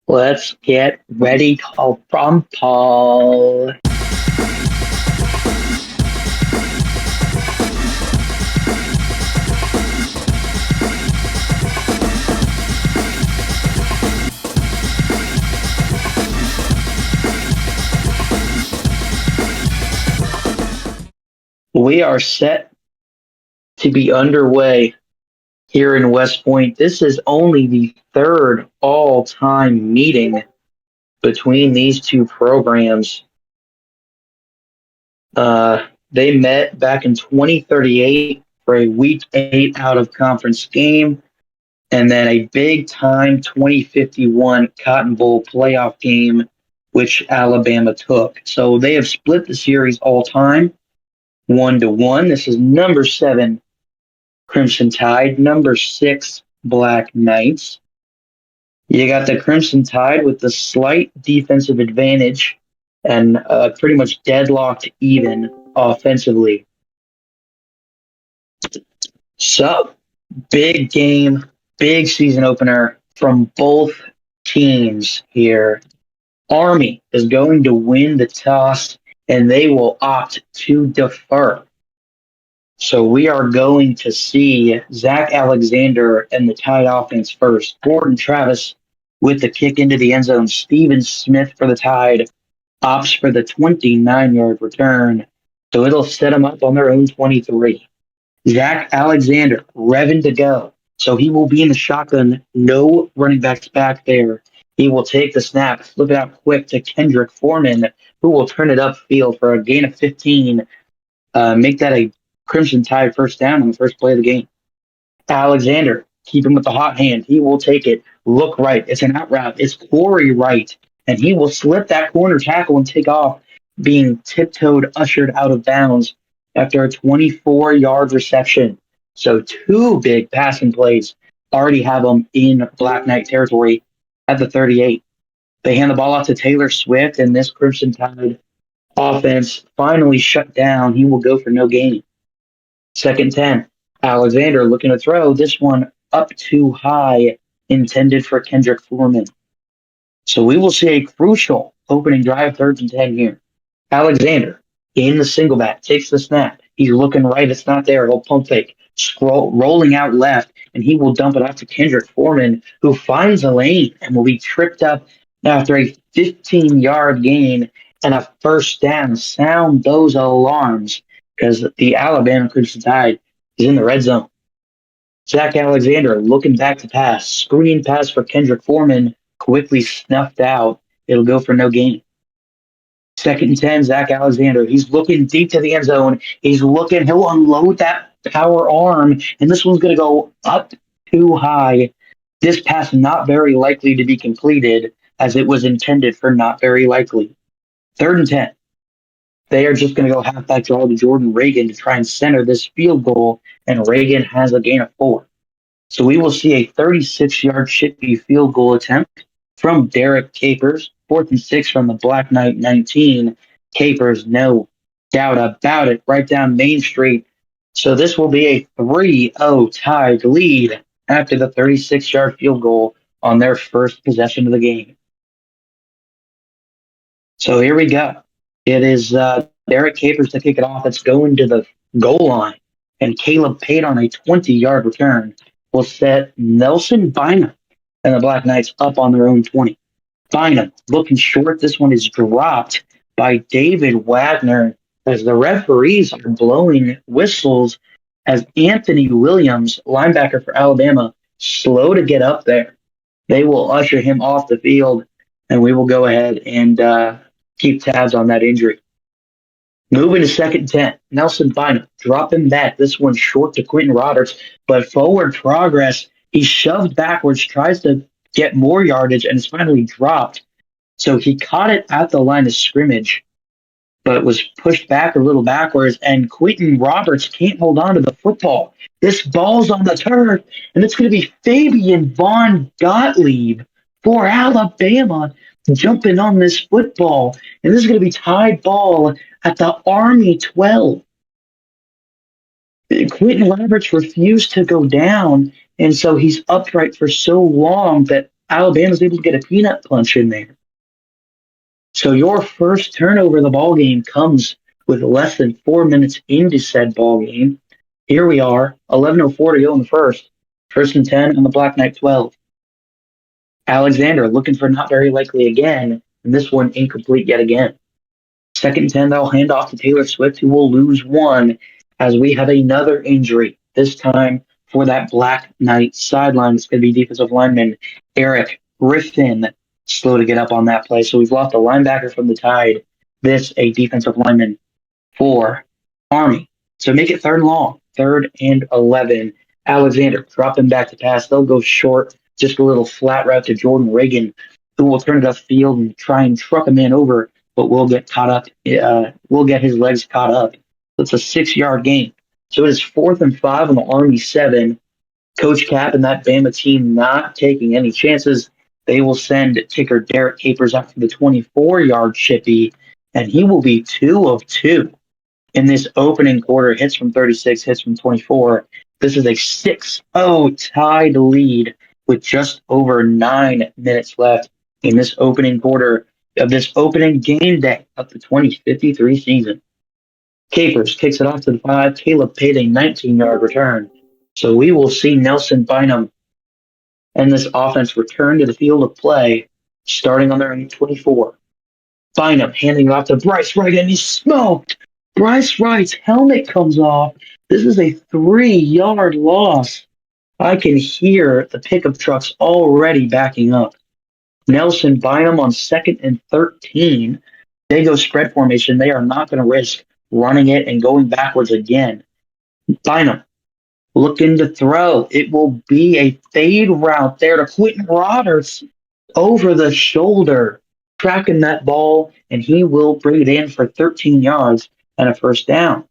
Let's get ready to rumble. We are set to be underway here in West Point. This is only the third all-time meeting between these two programs. They met back in 2038 for a Week 8 out-of-conference game, and then a big-time 2051 Cotton Bowl playoff game, which Alabama took. So they have split the series all-time, 1-1. This is number 7 Crimson Tide, number 6 Black Knights. You got the Crimson Tide with the slight defensive advantage and pretty much deadlocked even offensively. So, big game, big season opener from both teams here. Army is going to win the toss, and they will opt to defer. So we are going to see Zach Alexander and the Tide offense first. Gordon Travis with the kick into the end zone. Steven Smith for the Tide opts for the 29-yard return. So it'll set them up on their own 23. Zach Alexander revving to go. So he will be in the shotgun. No running backs back there. He will take the snap, flip it out quick to Kendrick Foreman, who will turn it upfield for a gain of 15. Make that a Crimson Tide first down on the first play of the game. Alexander, keep him with the hot hand. He will take it. Look right. It's an out route. It's Corey Wright. And he will slip that corner tackle and take off, being tiptoed, ushered out of bounds after a 24-yard reception. So 2 big passing plays already have them in Black Knight territory at the 38. They hand the ball off to Taylor Swift, and this Crimson Tide offense finally shut down. He will go for no gain. 2nd 10. Alexander looking to throw. This one up too high, intended for Kendrick Foreman. So we will see a crucial opening drive, 3rd and 10 here. Alexander in the single back, takes the snap. He's looking right. It's not there. He'll pump fake. Rolling out left, and he will dump it off to Kendrick Foreman, who finds a lane and will be tripped up after a 15-yard gain and a first down. Sound those alarms, because the Alabama Crimson Tide is in the red zone. Zach Alexander looking back to pass. Screen pass for Kendrick Foreman, quickly snuffed out. It'll go for no gain. 2nd and 10, Zach Alexander. He's looking deep to the end zone. He'll unload that power arm, and this one's going to go up too high. This pass not very likely to be completed, as it was intended for not very likely. 3rd and 10. They are just going to go halfback draw to Jordan Reagan to try and center this field goal, and Reagan has a gain of 4. So we will see a 36-yard chippy field goal attempt from Derek Capers. 4th and 6 from the Black Knight 19. Capers, no doubt about it, right down Main Street. So this will be a 3-0 Tide lead after the 36-yard field goal on their first possession of the game. So here we go. It is Derek Capers to kick it off. It's going to the goal line. And Caleb Pate on a 20-yard return will set Nelson Bynum and the Black Knights up on their own 20. Bynum looking short. This one is dropped by David Wagner as the referees are blowing whistles as Anthony Williams, linebacker for Alabama, slow to get up there. They will usher him off the field, and we will go ahead and keep tabs on that injury. Moving to 2nd and 10. Nelson Bynum dropping back. This one short to Quentin Roberts, but forward progress. He shoved backwards, tries to get more yardage, and it's finally dropped. So he caught it at the line of scrimmage, but was pushed back a little backwards, and Quentin Roberts can't hold on to the football. This ball's on the turf, and it's going to be Fabian Von Gottlieb for Alabama jumping on this football. And this is going to be Tide ball at the Army 12. Quentin Roberts refused to go down, and so he's upright for so long that Alabama's able to get a peanut punch in there. So your first turnover of the ball game comes with less than 4 minutes into said ball game. Here we are, 11:04 to go in the first. First and 10 on the Black Knight 12. Alexander looking for not very likely again, and this one incomplete yet again. Second and 10, they'll hand off to Taylor Swift, who will lose one as we have another injury, this time for that Black Knight sideline. It's going to be defensive lineman Eric Griffin, slow to get up on that play. So we've lost a linebacker from the Tide. This, a defensive lineman for Army. So make it third and long, 3rd and 11. Alexander dropping back to pass. They'll go short, just a little flat route to Jordan Reagan, who will turn it upfield and try and truck a man over, but will get caught up. Will get his legs caught up. It's a 6-yard gain. So it is 4th and 5 on the Army 7. Coach Cap and that Bama team not taking any chances. They will send kicker Derek Capers out for the 24-yard chippy, and he will be 2 of 2 in this opening quarter. Hits from 36, hits from 24. This is a 6-0 tied lead with just over 9 minutes left in this opening quarter of this opening game day of the 2053 season. Capers kicks it off to the 5. Caleb paid a 19-yard return. So we will see Nelson Bynum and this offense return to the field of play starting on their own 24. Bynum handing it off to Bryce Wright, and he's smoked. Bryce Wright's helmet comes off. This is a 3-yard loss. I can hear the pickup trucks already backing up. Nelson Bynum on 2nd and 13. They go spread formation. They are not going to risk running it and going backwards again. Bynum looking to throw. It will be a fade route there to Quentin Roberts over the shoulder, tracking that ball, and he will bring it in for 13 yards and a first down.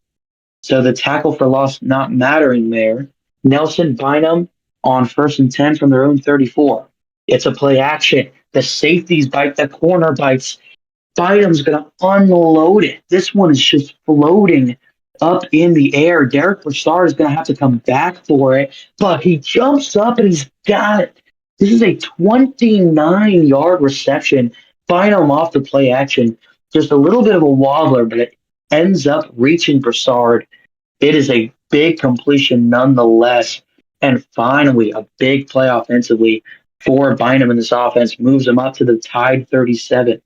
So the tackle for loss not mattering there. Nelson Bynum on 1st and 10 from their own 34. It's a play action. The safeties bite, the corner bites. Bynum's going to unload it. This one is just floating up in the air. Derek Broussard is going to have to come back for it, but he jumps up and he's got it. This is a 29-yard reception. Bynum off the play action. Just a little bit of a wobbler, but it ends up reaching Broussard. It is a big completion nonetheless. And finally, a big play offensively for Bynum in this offense. Moves him up to the Tide 37.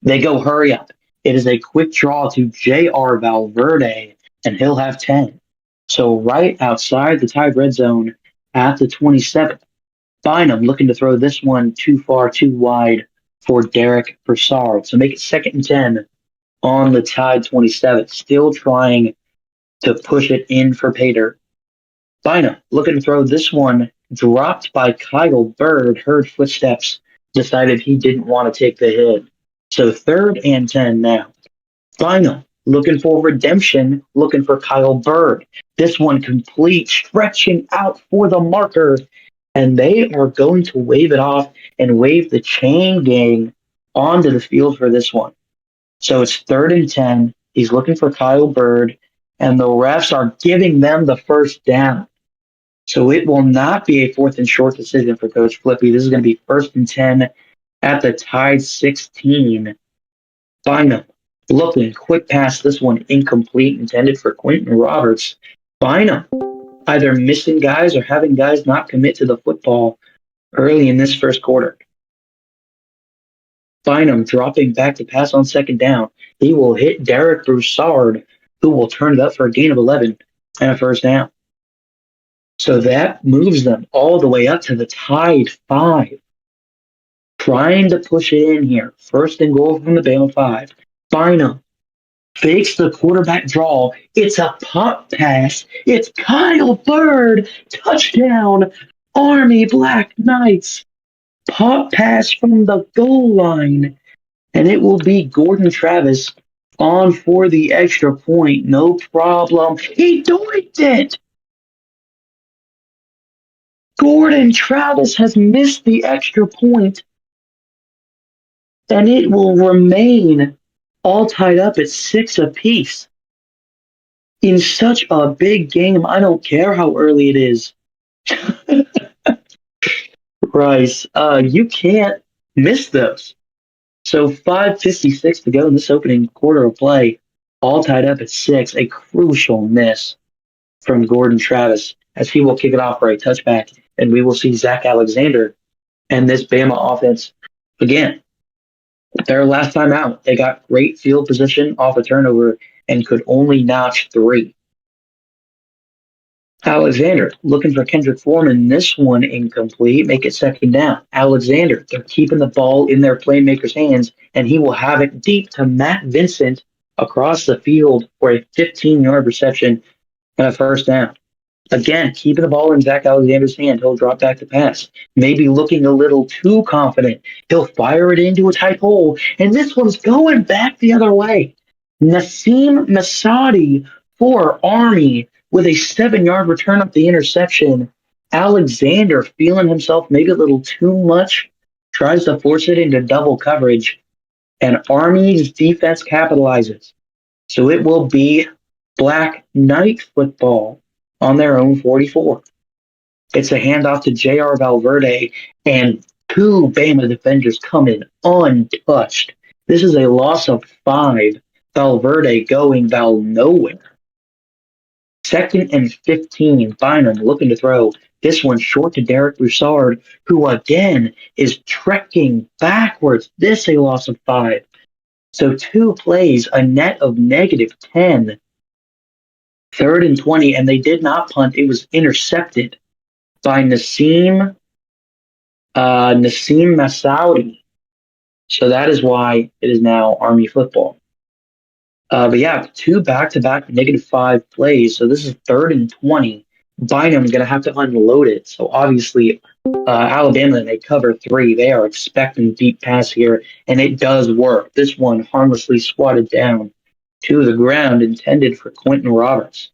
They go hurry up. It is a quick draw to J.R. Valverde, and he'll have 10. So right outside the Tide red zone at the 27. Bynum looking to throw this one too far, too wide for Derek Broussard. So make it 2nd and 10 on the Tide 27. Still trying to push it in for Pater. Bynum looking to throw this one, dropped by Kyle Bird, heard footsteps, decided he didn't want to take the hit. So 3rd and 10 now. Bynum looking for redemption, looking for Kyle Bird. This one complete, stretching out for the marker, and they are going to wave it off and wave the chain gang onto the field for this one. So it's 3rd and 10. He's looking for Kyle Bird, and the refs are giving them the first down. So it will not be a 4th-and-short decision for Coach Flippy. This is going to be 1st and 10 at the Tide 16. Bynum looking, quick pass, this one incomplete, intended for Quentin Roberts. Bynum either missing guys or having guys not commit to the football early in this first quarter. Bynum dropping back to pass on 2nd down. He will hit Derek Broussard, who will turn it up for a gain of 11 and a first down. So that moves them all the way up to the Tide 5. Trying to push it in here. 1st-and-goal from the Bama 5. Bynum fakes the quarterback draw. It's a pop pass. It's Kyle Bird. Touchdown. Army Black Knights. Pop pass from the goal line. And it will be Gordon Travis on for the extra point. No problem. He doinked it. Gordon Travis has missed the extra point, and it will remain all tied up at 6 apiece. In such a big game, I don't care how early it is. Rice, you can't miss those. So 5:56 to go in this opening quarter of play, all tied up at 6. A crucial miss from Gordon Travis as he will kick it off for a touchback, and we will see Zach Alexander and this Bama offense again. Their last time out, they got great field position off a turnover and could only notch 3. Alexander looking for Kendrick Foreman. This one incomplete. Make it second down. Alexander, they're keeping the ball in their playmaker's hands, and he will have it deep to Matt Vincent across the field for a 15-yard reception and a first down. Again, keeping the ball in Zach Alexander's hand. He'll drop back to pass. Maybe looking a little too confident. He'll fire it into a tight hole, and this one's going back the other way. Nassim Masadi for Army with a 7-yard return up the interception. Alexander feeling himself maybe a little too much, tries to force it into double coverage, and Army's defense capitalizes. So it will be Black Knight football on their own 44. It's a handoff to J.R. Valverde, and 2 Bama defenders come in untouched. This is a loss of 5. Valverde going Val nowhere. Second and 15. Bynum looking to throw. This one short to Derek Broussard, who again is trekking backwards. This a loss of 5. So 2 plays, a net of negative 10. Third and 20, and they did not punt. It was intercepted by Nassim Masoudi. So that is why it is now Army football. But yeah, 2 back-to-back negative 5 plays. So this is third and 20. Bynum's going to have to unload it. So obviously, Alabama, they cover 3. They are expecting deep pass here, and it does work. This one harmlessly swatted down to the ground, intended for Quentin Roberts.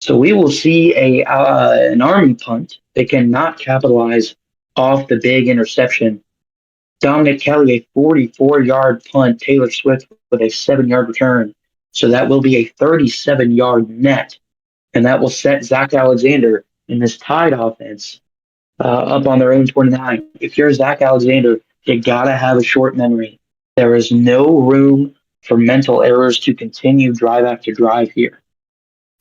So we will see an Army punt. They cannot capitalize off the big interception. Dominic Kelly, a 44-yard punt. Taylor Swift with a 7-yard return. So that will be a 37-yard net. And that will set Zach Alexander in this tied offense up on their own 29. If you're Zach Alexander, you got to have a short memory. There is no room for mental errors to continue drive after drive here.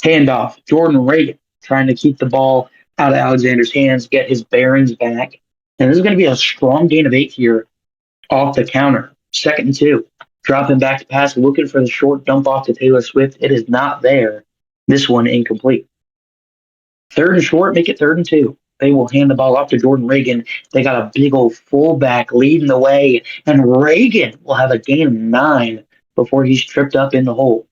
Handoff, Jordan Reagan trying to keep the ball out of Alexander's hands, get his bearings back. And this is going to be a strong gain of 8 here off the counter. Second and 2. Dropping back to pass, looking for the short dump off to Taylor Swift. It is not there. This one incomplete. Third and short, make it third and 2. They will hand the ball off to Jordan Reagan. They got a big old fullback leading the way, and Reagan will have a gain of 9 before he's tripped up in the hole.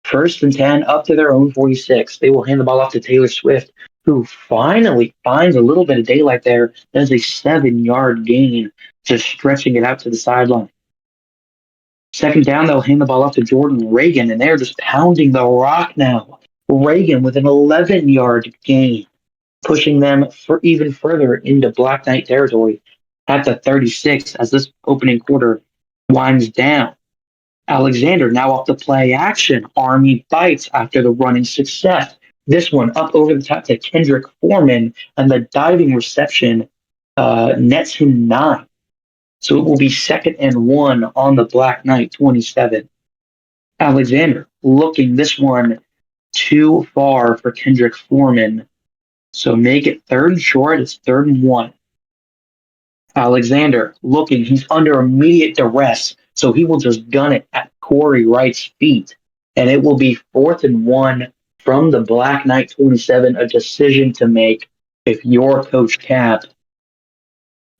First and 10, up to their own 46. They will hand the ball off to Taylor Swift, who finally finds a little bit of daylight there. There's a 7-yard gain, just stretching it out to the sideline. Second down, they'll hand the ball off to Jordan Reagan, and they're just pounding the rock now. Reagan with an 11-yard gain, pushing them for even further into Black Knight territory at the 36 as this opening quarter winds down. Alexander now off the play action. Army bites after the running success. This one up over the top to Kendrick Foreman, and the diving reception nets him 9. So it will be second and 1 on the Black Knight 27. Alexander looking this one too far for Kendrick Foreman. So make it third and short. It's third and 1. Alexander looking. He's under immediate duress. So he will just gun it at Corey Wright's feet. And it will be 4th and 1 from the Black Knight 27. A decision to make if you're Coach Cap.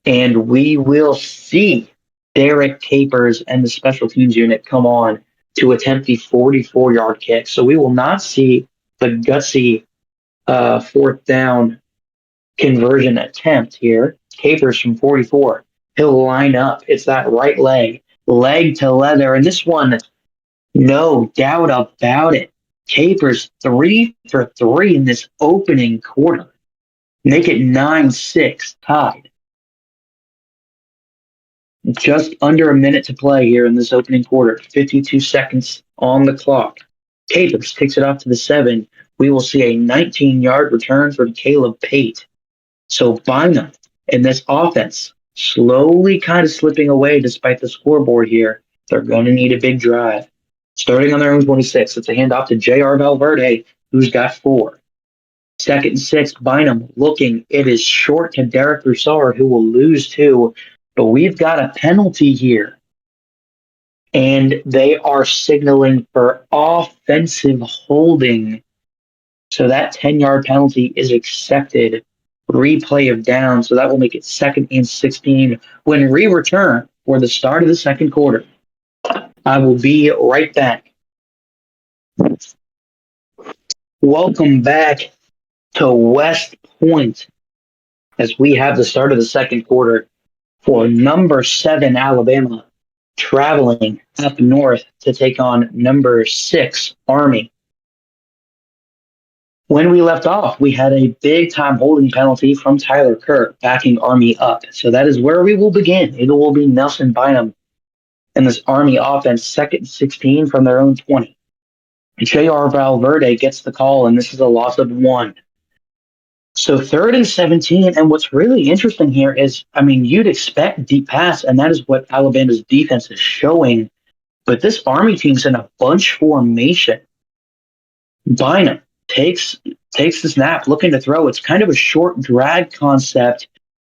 And we will see Derek Capers and the special teams unit come on to attempt the 44-yard kick. So we will not see the gutsy 4th down conversion attempt here. Capers from 44. He'll line up. It's that right leg to leather. And this one, no doubt about it. Capers 3 for 3 in this opening quarter. Make it 9-6 tied. Just under a minute to play here in this opening quarter. 52 seconds on the clock. Capers takes it off to the 7. We will see a 19-yard return from Caleb Pate. So Bynum And this offense slowly kind of slipping away despite the scoreboard here. They're going to need a big drive. Starting on their own 26, it's a handoff to J.R. Valverde, who's got 4. Second and 6, Bynum looking. It is short to Derek Broussard, who will lose 2. But we've got a penalty here. And they are signaling for offensive holding. So that 10-yard penalty is accepted. Replay of down, so that will make it second and 16 when we return for the start of the second quarter. I will be right back. Welcome back to West Point as we have the start of the second quarter for number 7 Alabama traveling up north to take on number 6 Army. When we left off, we had a big-time holding penalty from Tyler Kirk backing Army up. So that is where we will begin. It will be Nelson Bynum and this Army offense, second and 16 from their own 20. J.R. Valverde gets the call, and this is a loss of 1. So third and 17, and what's really interesting here is, you'd expect deep pass, and that is what Alabama's defense is showing. But this Army team's in a bunch formation. Bynum takes the snap, looking to throw. It's kind of a short drag concept.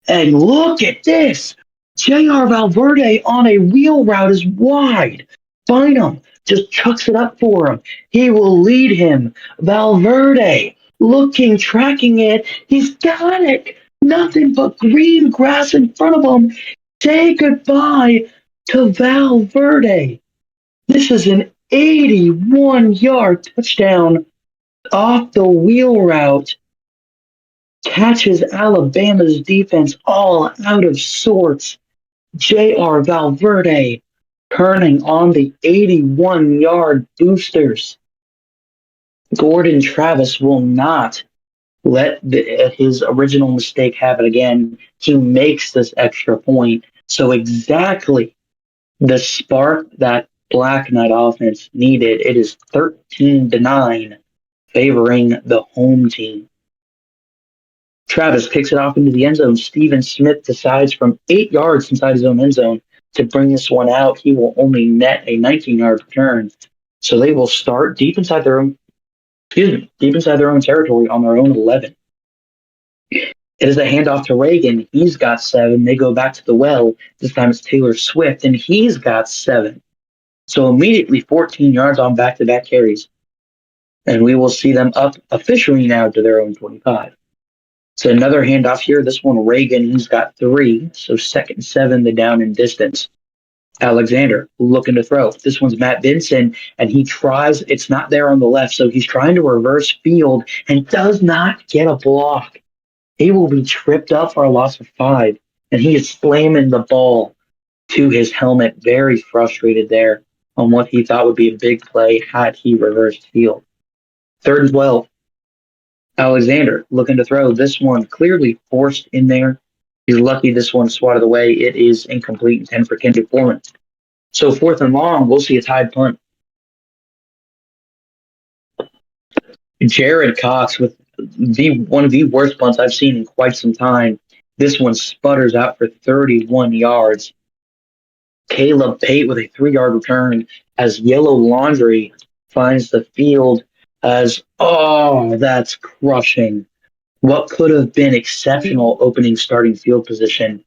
And look at this. J.R. Valverde on a wheel route is wide. Bynum just chucks it up for him. He will lead him. Valverde looking, tracking it. He's got it. Nothing but green grass in front of him. Say goodbye to Valverde. This is an 81-yard touchdown off the wheel route. Catches Alabama's defense all out of sorts. J.R. Valverde turning on the 81-yard boosters. Gordon Travis will not let his original mistake happen again. He makes this extra point. So exactly the spark that Black Knight offense needed. It is 13-9, favoring the home team. Travis kicks it off into the end zone. Steven Smith decides from 8 yards inside his own end zone to bring this one out. He will only net a 19-yard return. So they will start deep inside their own territory on their own 11. It is a handoff to Reagan. He's got 7. They go back to the well. This time it's Taylor Swift, and he's got 7. So immediately 14 yards on back-to-back carries. And we will see them up officially now to their own 25. So another handoff here. This one, Reagan, he's got 3. So second and 7, the down and distance. Alexander looking to throw. This one's Matt Benson, and he tries. It's not there on the left, so he's trying to reverse field and does not get a block. He will be tripped up for a loss of 5, and he is slamming the ball to his helmet. Very frustrated there on what he thought would be a big play had he reversed field. Third and 12. Alexander looking to throw. This one clearly forced in there. He's lucky this one swatted away. It is incomplete, 10 for Kendrick Foreman. So fourth and long, we'll see a tied punt. Jared Cox with one of the worst punts I've seen in quite some time. This one sputters out for 31 yards. Caleb Pate with a 3-yard return as Yellow Laundry finds the field as, that's crushing. What could have been exceptional opening starting field position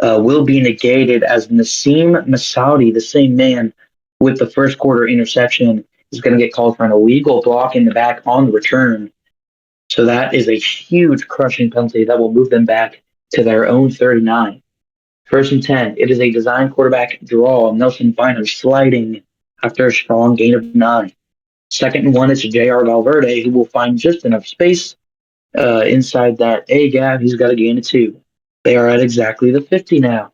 will be negated as Nassim Masoudi, the same man with the first quarter interception, is going to get called for an illegal block in the back on the return. So that is a huge crushing penalty that will move them back to their own 39. First and 10. It is a design quarterback draw. Nelson Bynum sliding after a strong gain of 9. Second and 1 is J.R. Valverde, who will find just enough space inside that A gap. He's got a gain of 2. They are at exactly the 50 now.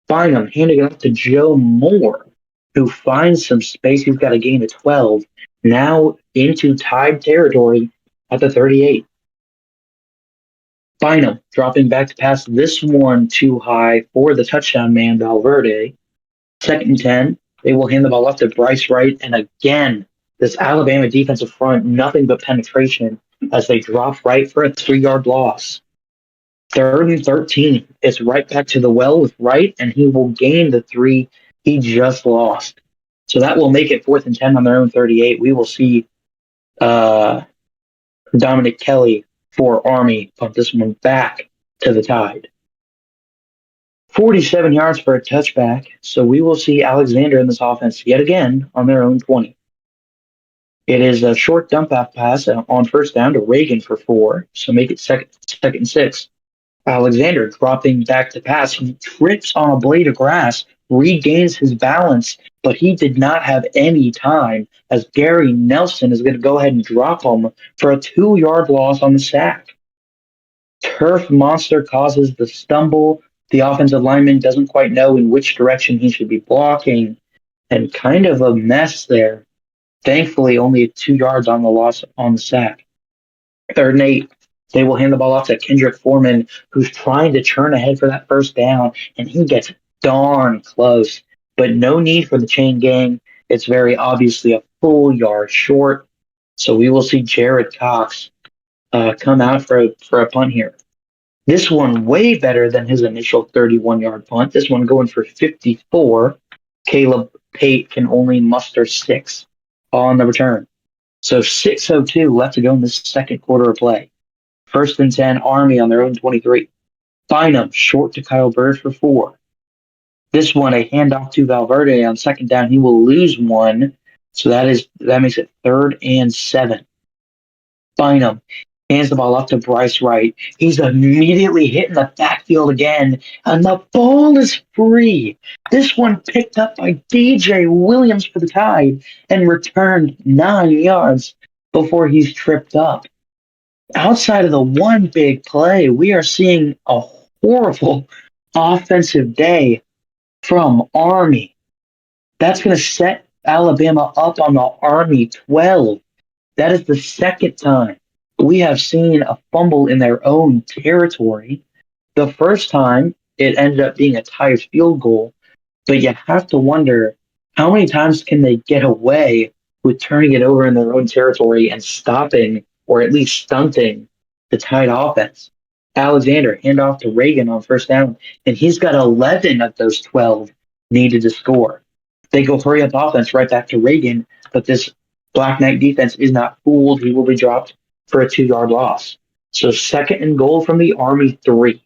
Bynum handing it off to Joe Moore, who finds some space. He's got a gain of 12. Now into tied territory at the 38. Bynum dropping back to pass this one too high for the touchdown man, Valverde. Second and 10. They will hand the ball off to Bryce Wright. And again, this Alabama defensive front, nothing but penetration as they drop Wright for a 3-yard loss. Third and 13. It's right back to the well with Wright, and he will gain the 3 he just lost. So that will make it 4th and 10 on their own 38. We will see uh, Dominic Kelly for Army punt this one back to the Tide. 47 yards for a touchback. So we will see Alexander in this offense yet again on their own 20. It is a short dump off pass on first down to Reagan for 4. So make it second and 6. Alexander dropping back to pass. He trips on a blade of grass, regains his balance, but he did not have any time as Gary Nelson is going to go ahead and drop him for a 2-yard loss on the sack. Turf monster causes the stumble. The offensive lineman doesn't quite know in which direction he should be blocking, and kind of a mess there. Thankfully, only 2 yards on the loss on the sack. 3rd and 8. They will hand the ball off to Kendrick Foreman, who's trying to churn ahead for that first down, and he gets darn close. But no need for the chain gang. It's very obviously a full yard short. So we will see Jared Cox come out for a punt here. This one way better than his initial 31-yard punt. This one going for 54. Caleb Pate can only muster 6 on the return. So 6:02 left to go in the second quarter of play. 1st and 10, Army on their own 23. Bynum short to Kyle Bird for 4. This one a handoff to Valverde on second down. He will lose 1, so that makes it 3rd and 7. Bynum hands the ball off to Bryce Wright. He's immediately hitting the backfield again, and the ball is free. This one picked up by DJ Williams for the Tide and returned 9 yards before he's tripped up. Outside of the one big play, we are seeing a horrible offensive day from Army. That's going to set Alabama up on the Army 12. That is the second time we have seen a fumble in their own territory. The first time, it ended up being a tied field goal, but you have to wonder how many times can they get away with turning it over in their own territory and stopping or at least stunting the Tide offense. Alexander handoff to Reagan on first down, and he's got 11 of those 12 needed to score. They go hurry up offense right back to Reagan, but this Black Knight defense is not fooled. He will be dropped for a 2-yard loss. So 2nd-and-goal from the Army 3.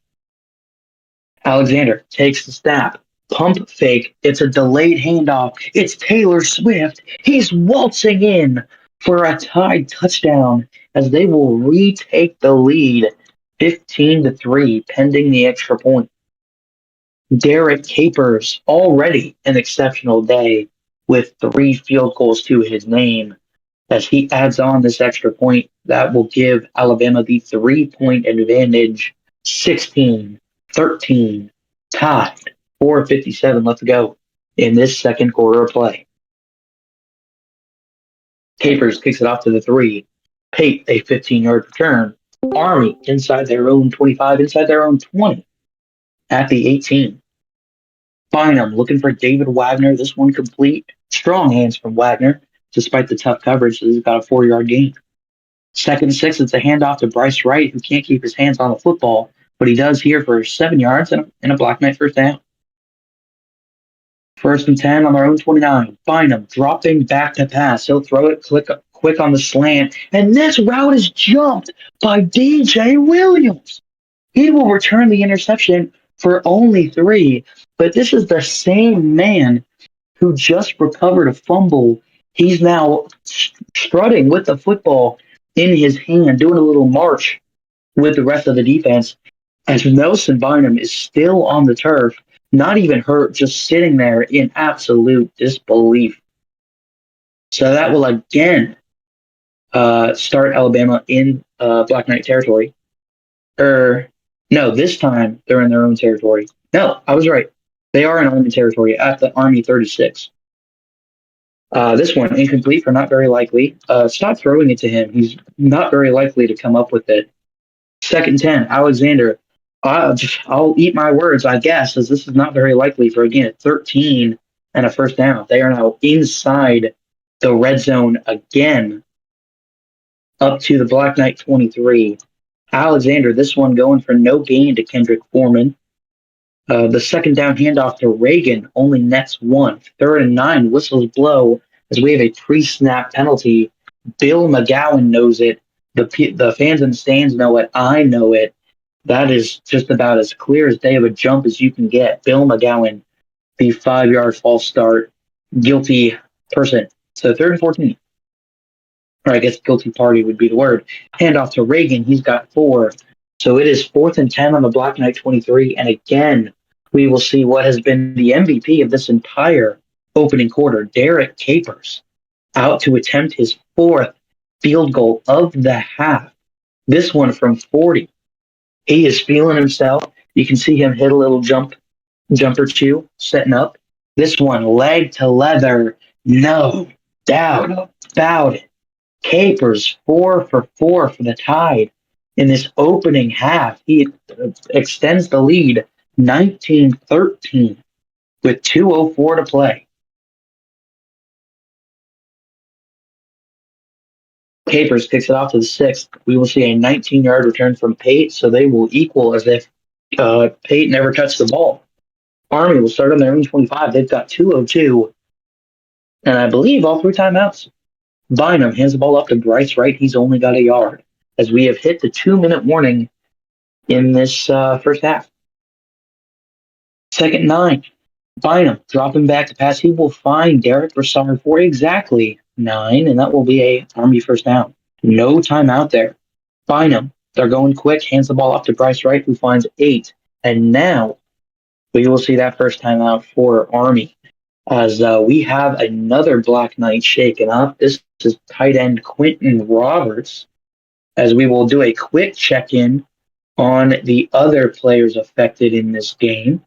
Alexander takes the snap. Pump fake. It's a delayed handoff. It's Taylor Swift. He's waltzing in for a Tide touchdown as they will retake the lead 15-3 pending the extra point. Derek Capers already an exceptional day with 3 field goals to his name as he adds on this extra point that will give Alabama the 3-point advantage. 16-13 tied. 4:57 left to go in this second quarter of play. Capers kicks it off to the 3. Pate a 15-yard return. Army inside their own 25, inside their own 20 at the 18. Bynum looking for David Wagner. This one complete. Strong hands from Wagner, despite the tough coverage. So he's got a 4-yard gain. 2nd and 6, it's a handoff to Bryce Wright, who can't keep his hands on the football, but he does here for 7 yards and a Black Knight first down. 1st and 10 on their own 29. Bynum dropping back to pass. He'll throw it quick on the slant, and this route is jumped by DJ Williams. He will return the interception for only 3, but this is the same man who just recovered a fumble. He's now strutting with the football in his hand, doing a little march with the rest of the defense, as Nelson Bynum is still on the turf, not even hurt, just sitting there in absolute disbelief. So that will again start Alabama in Black Knight territory. No, this time they're in their own territory. No, I was right. They are in Army territory at the Army 36. This one, incomplete for not very likely. Stop throwing it to him. He's not very likely to come up with it. 2nd and 10, Alexander. I'll eat my words, I guess, as this is not very likely for, again, 13 and a first down. They are now inside the red zone again, up to the Black Knight 23. Alexander, this one going for no gain to Kendrick Foreman. The second down handoff to Reagan only nets one. 3rd and 9, whistles blow as we have a pre-snap penalty. Bill McGowan knows it. The fans in the stands know it. I know it. That is just about as clear as day of a jump as you can get. Bill McGowan, the 5-yard false start, guilty person. So 3rd and 14. Or I guess guilty party would be the word. Handoff to Reagan. He's got 4. So it is 4th and 10 on the Black Knight 23. And again, we will see what has been the MVP of this entire opening quarter, Derek Capers, out to attempt his 4th field goal of the half. This one from 40. He is feeling himself. You can see him hit a little jump or two, setting up. This one, leg to leather, no doubt about it. Capers 4 for 4 for the Tide in this opening half. He extends the lead 19-13 with 2:04 to play. Capers kicks it off to the 6th. We will see a 19-yard return from Pate, so they will equal as if Pate never touched the ball. Army will start on their own 25. They've got 2:02, and I believe all 3 timeouts. Bynum hands the ball up to Bryce Wright. He's only got a yard, as we have hit the 2-minute warning in this first half. 2nd and 9. Bynum dropping back to pass. He will find Derek Brassard for exactly 9, and that will be a Army first down. No timeout there. Bynum, they're going quick, hands the ball off to Bryce Wright, who finds 8. And now we will see that first timeout for Army, as we have another Black Knight shaken up. This is tight end Quentin Roberts, as we will do a quick check-in on the other players affected in this game.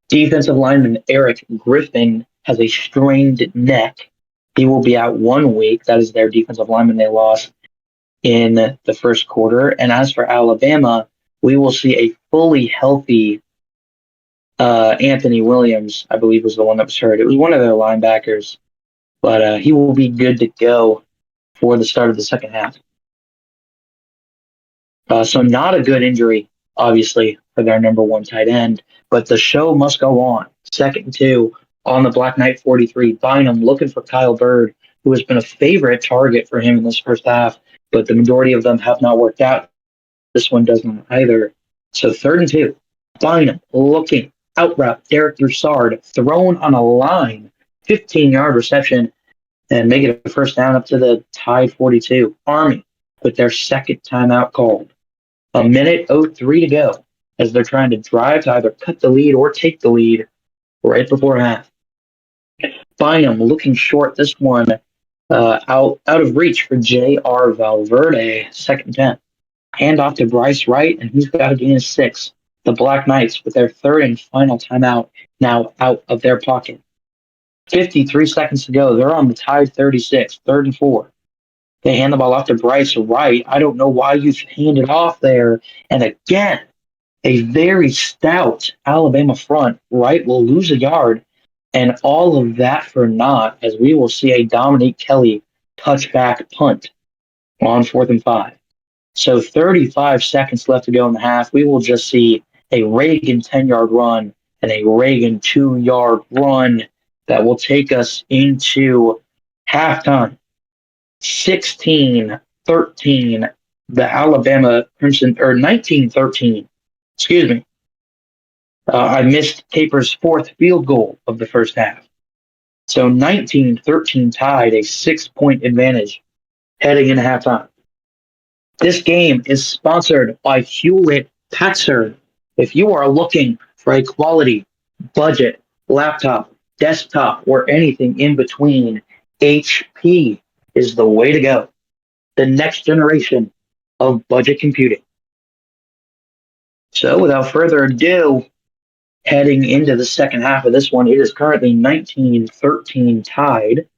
Defensive lineman Eric Griffin has a strained neck. He will be out 1 week. That is their defensive lineman they lost in the first quarter. And as for Alabama, we will see a fully healthy Anthony Williams, I believe, was the one that was hurt. It was one of their linebackers, but he will be good to go for the start of the second half. So not a good injury, obviously, for their number 1 tight end, but the show must go on. 2nd and 2 on the Black Knight 43. Bynum looking for Kyle Bird, who has been a favorite target for him in this first half, but the majority of them have not worked out. This one doesn't either. So 3rd and 2. Bynum looking, out route, Derek Broussard thrown on a line, 15-yard reception, and make it a first down up to the Tide 42. Army with their second timeout called. 1:03 to go, as they're trying to drive to either cut the lead or take the lead right before half. Bynum looking short. This one out of reach for J.R. Valverde. 2nd and 10. Hand off to Bryce Wright, and he's got a gain of 6. The Black Knights with their 3rd and final timeout now out of their pocket. 53 seconds to go. They're on the Tide 36. 3rd and 4. They hand the ball off to Bryce Wright. I don't know why you hand it off there. And again, a very stout Alabama front. Wright will lose a yard. And all of that for naught, as we will see a Dominique Kelly touchback punt on 4th and 5. So 35 seconds left to go in the half. We will just see a Reagan 10-yard run and a Reagan 2-yard run that will take us into halftime. 16-13, the Alabama Crimson, or 19-13, excuse me. I missed Capers' 4th field goal of the first half. So 19-13 Tide, a 6-point advantage heading into halftime. This game is sponsored by Hewlett-Packard. If you are looking for a quality budget laptop, desktop, or anything in between, HP is the way to go. The next generation of budget computing. So without further ado, heading into the second half of this one, it is currently 19-13 Tide,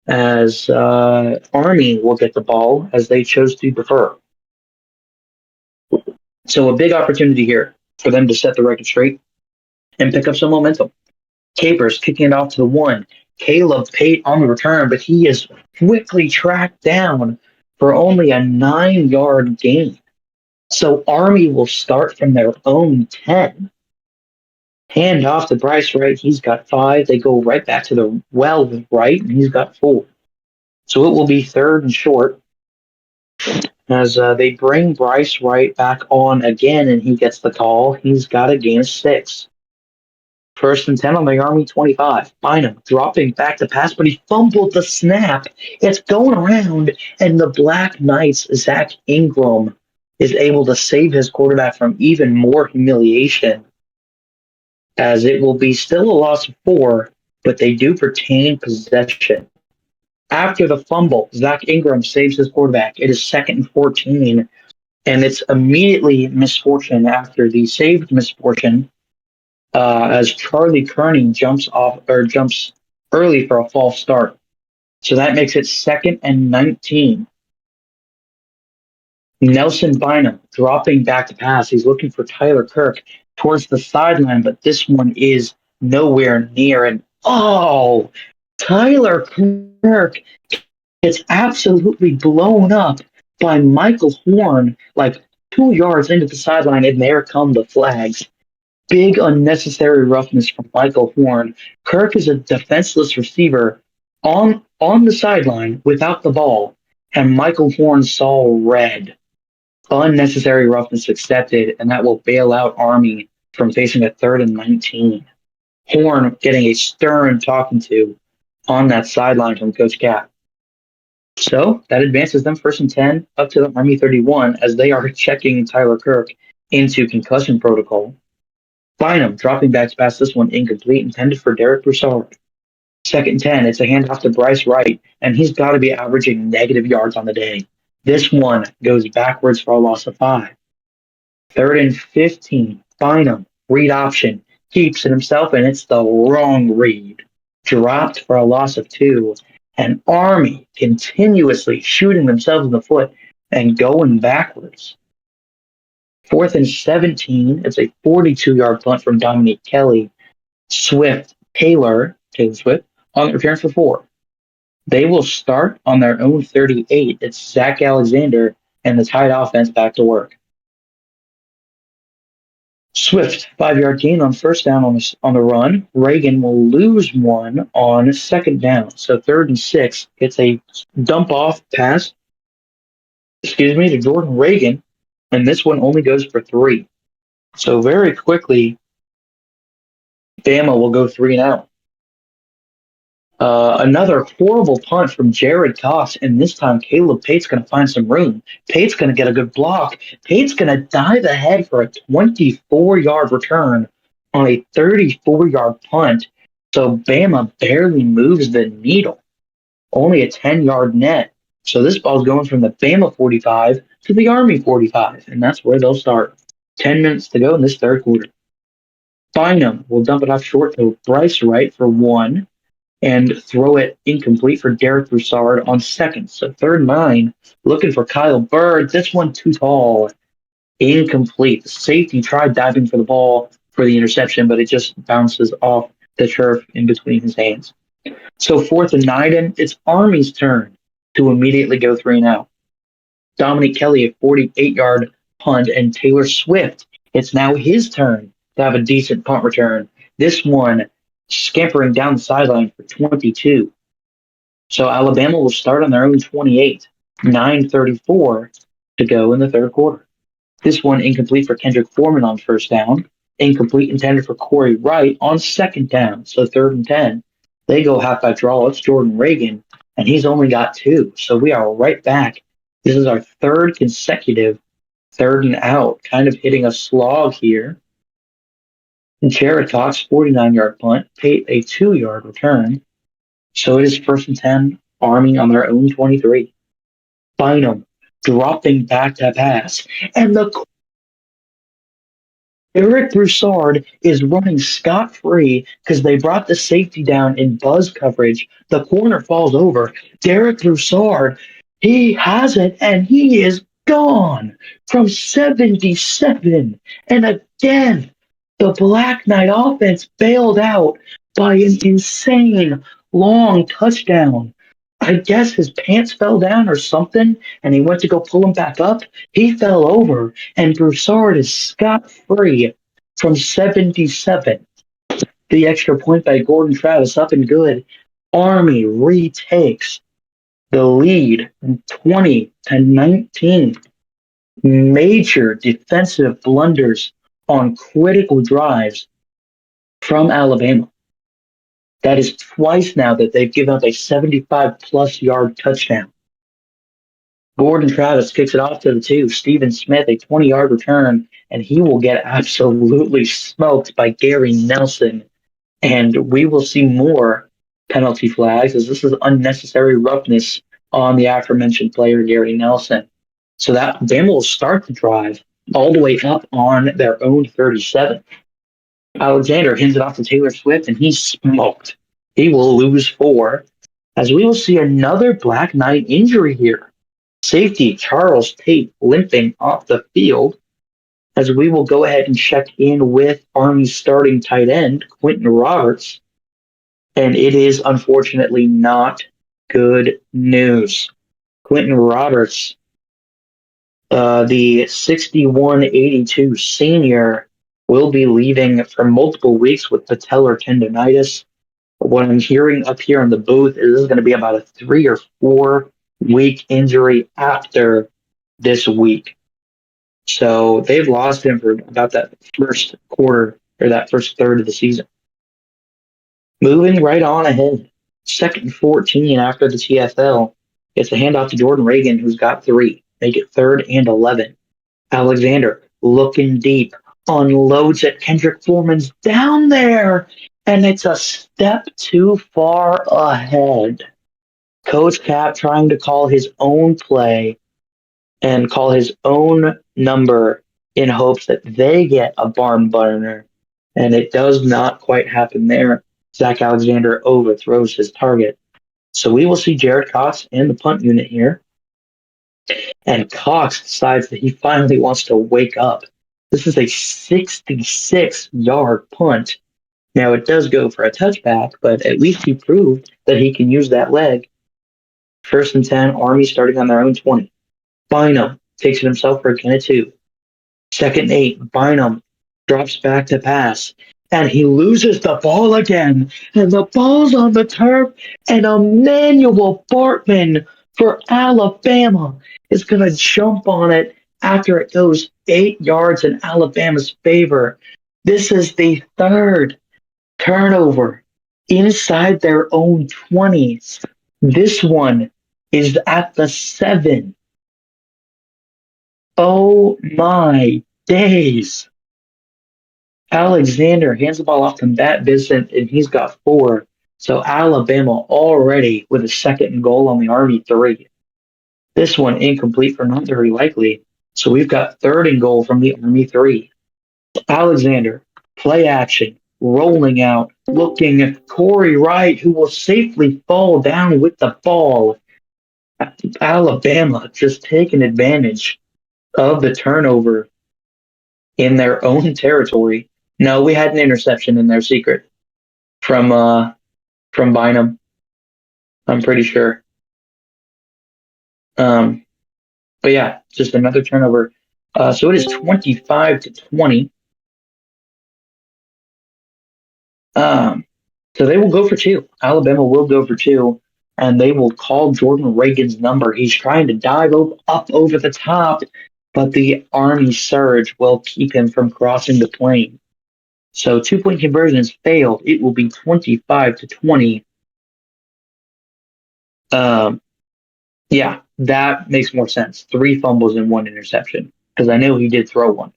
as Army will get the ball as they chose to defer. So a big opportunity here for them to set the record straight and pick up some momentum. Capers kicking it off to the 1. Caleb Pate on the return, but he is quickly tracked down for only a 9-yard gain. So Army will start from their own 10. Hand off to Bryce Wright. He's got 5. They go right back to the well with Wright, and he's got 4. So it will be third and short as they bring Bryce Wright back on again, and he gets the call. He's got a gain of 6. First and 10 on the Army 25. Bynum dropping back to pass, but he fumbled the snap. It's going around, and the Black Knights, Zach Ingram, is able to save his quarterback from even more humiliation, as it will be still a loss of 4, but they do retain possession. After the fumble, Zach Ingram saves his quarterback. It is second and 14, and it's immediately misfortune after the saved misfortune, as Charlie Kearney jumps early for a false start. So that makes it second and 19. Nelson Bynum dropping back to pass. He's looking for Tyler Kirk towards the sideline, but this one is nowhere near. And Tyler Kirk gets absolutely blown up by Michael Horn like 2 yards into the sideline, and there come the flags. Big unnecessary roughness from Michael Horn. Kirk is a defenseless receiver on the sideline without the ball, and Michael Horn saw red. Unnecessary roughness accepted, and that will bail out Army from facing a third and 19. Horn getting a stern talking to on that sideline from Coach Cap. So that advances them first and 10 up to the Army 31 as they are checking Tyler Kirk into concussion protocol. Bynum dropping back to pass, this one incomplete, intended for Derek Broussard. Second and 10, it's a handoff to Bryce Wright, and he's got to be averaging negative yards on the day. This one goes backwards for a loss of 5. Third and 15, Bynum, read option, keeps it himself, and it's the wrong read. Dropped for a loss of 2, and Army continuously shooting themselves in the foot and going backwards. Fourth and 17, it's a 42-yard punt from Dominique Kelly. Taylor Swift, on the return for 4. They will start on their own 38. It's Zach Alexander and the tight offense back to work. Swift, 5-yard gain on first down on the run. Reagan will lose one on second down. So third and 6. It's a dump off pass, to Jordan Reagan, and this one only goes for 3. So very quickly, Bama will go 3 and out. Another horrible punt from Jared Cox, and this time Caleb Pate's going to find some room. Pate's going to get a good block. Pate's going to dive ahead for a 24-yard return on a 34-yard punt. So Bama barely moves the needle. Only a 10-yard net. So this ball's going from the Bama 45 to the Army 45, and that's where they'll start. 10 minutes to go in this third quarter. Bynum will dump it off short to Bryce Wright for 1 and throw it incomplete for Derek Broussard on second. So third and 9, looking for Kyle Bird. This one too tall. Incomplete. The safety tried diving for the ball for the interception, but it just bounces off the turf in between his hands. So fourth and 9, and it's Army's turn to immediately go 3 and out. Dominic Kelly, a 48-yard punt, and Taylor Swift, it's now his turn to have a decent punt return. This one scampering down the sideline for 22. So Alabama will start on their own 28. 9:34 to go in the third quarter. This one incomplete for Kendrick Foreman on first down. Incomplete intended for Corey Wright on second down. So third and 10. They go halfback draw. It's Jordan Reagan, and he's only got 2. So we are right back. This is our third consecutive third and out, kind of hitting a slog here. And Jared Cox, 49-yard punt, Pate a 2-yard return. So it is first and 10, Army on their own 23. Bynum dropping back to pass. And Eric Broussard is running scot-free because they brought the safety down in buzz coverage. The corner falls over. Derek Broussard, he has it, and he is gone from 77. And again, the Black Knight offense bailed out by an insane long touchdown I guess his pants fell down or something, and he went to go pull him back up. He fell over, and Broussard is scot-free from 77. The extra point by Gordon Travis up and good. Army retakes the lead 20-19. Major defensive blunders on critical drives from Alabama. That is twice now that they've given up a 75-plus yard touchdown. Gordon Travis kicks it off to the two. Stephen Smith, a 20-yard return, and he will get absolutely smoked by Gary Nelson. And we will see more penalty flags as this is unnecessary roughness on the aforementioned player, Gary Nelson. So that Bama will start the drive all the way up on their own 37. Alexander hands it off to Taylor Swift, and he's smoked. He will lose 4, as we will see another Black Knight injury here. Safety Charles Tate limping off the field, as we will go ahead and check in with Army's starting tight end, Quentin Roberts. And it is unfortunately not good news. Quentin Roberts, the 6182 senior, will be leaving for multiple weeks with patellar tendonitis. What I'm hearing up here in the booth is this is going to be about a 3 or 4 week injury after this week. So they've lost him for about that first quarter or that first third of the season. Moving right on ahead. 2nd and 14 after the TFL. It's a handoff to Jordan Reagan, who's got 3. Make it 3rd and 11. Alexander looking deep. Unloads at Kendrick Foreman's down there. And it's a step too far ahead. Coach Cap trying to call his own play and call his own number in hopes that they get a barn burner. And it does not quite happen there. Zach Alexander overthrows his target. So we will see Jared Cox in the punt unit here. And Cox decides that he finally wants to wake up. This is a 66-yard punt. Now, it does go for a touchback, but at least he proved that he can use that leg. 1st and 10, Army starting on their own 20. Bynum takes it himself for a gain of 2. 2nd and 8, Bynum drops back to pass. And he loses the ball again. And the ball's on the turf. And Emmanuel Bartman for Alabama is going to jump on it after it goes 8 yards in Alabama's favor. This is the 3rd turnover inside their own 20s. This one is at the 7. Oh my days. Alexander hands the ball off to Matt Vincent, and he's got 4. So Alabama already with a 2nd and goal on the Army 3. This one incomplete for not very likely. So we've got 3rd and goal from the Army 3. Alexander, play action, rolling out, looking at Corey Wright, who will safely fall down with the ball. Alabama just taking advantage of the turnover in their own territory. No, we had an interception in their secret from Bynum. I'm pretty sure. But yeah, just another turnover. So it is 25-20. So they will go for 2. Alabama will go for 2, and they will call Jordan Reagan's number. He's trying to dive up over the top, but the Army surge will keep him from crossing the plane. So 2-point conversion is failed. It will be 25-20. Yeah, that makes more sense. 3 fumbles and 1 interception, because I know he did throw one.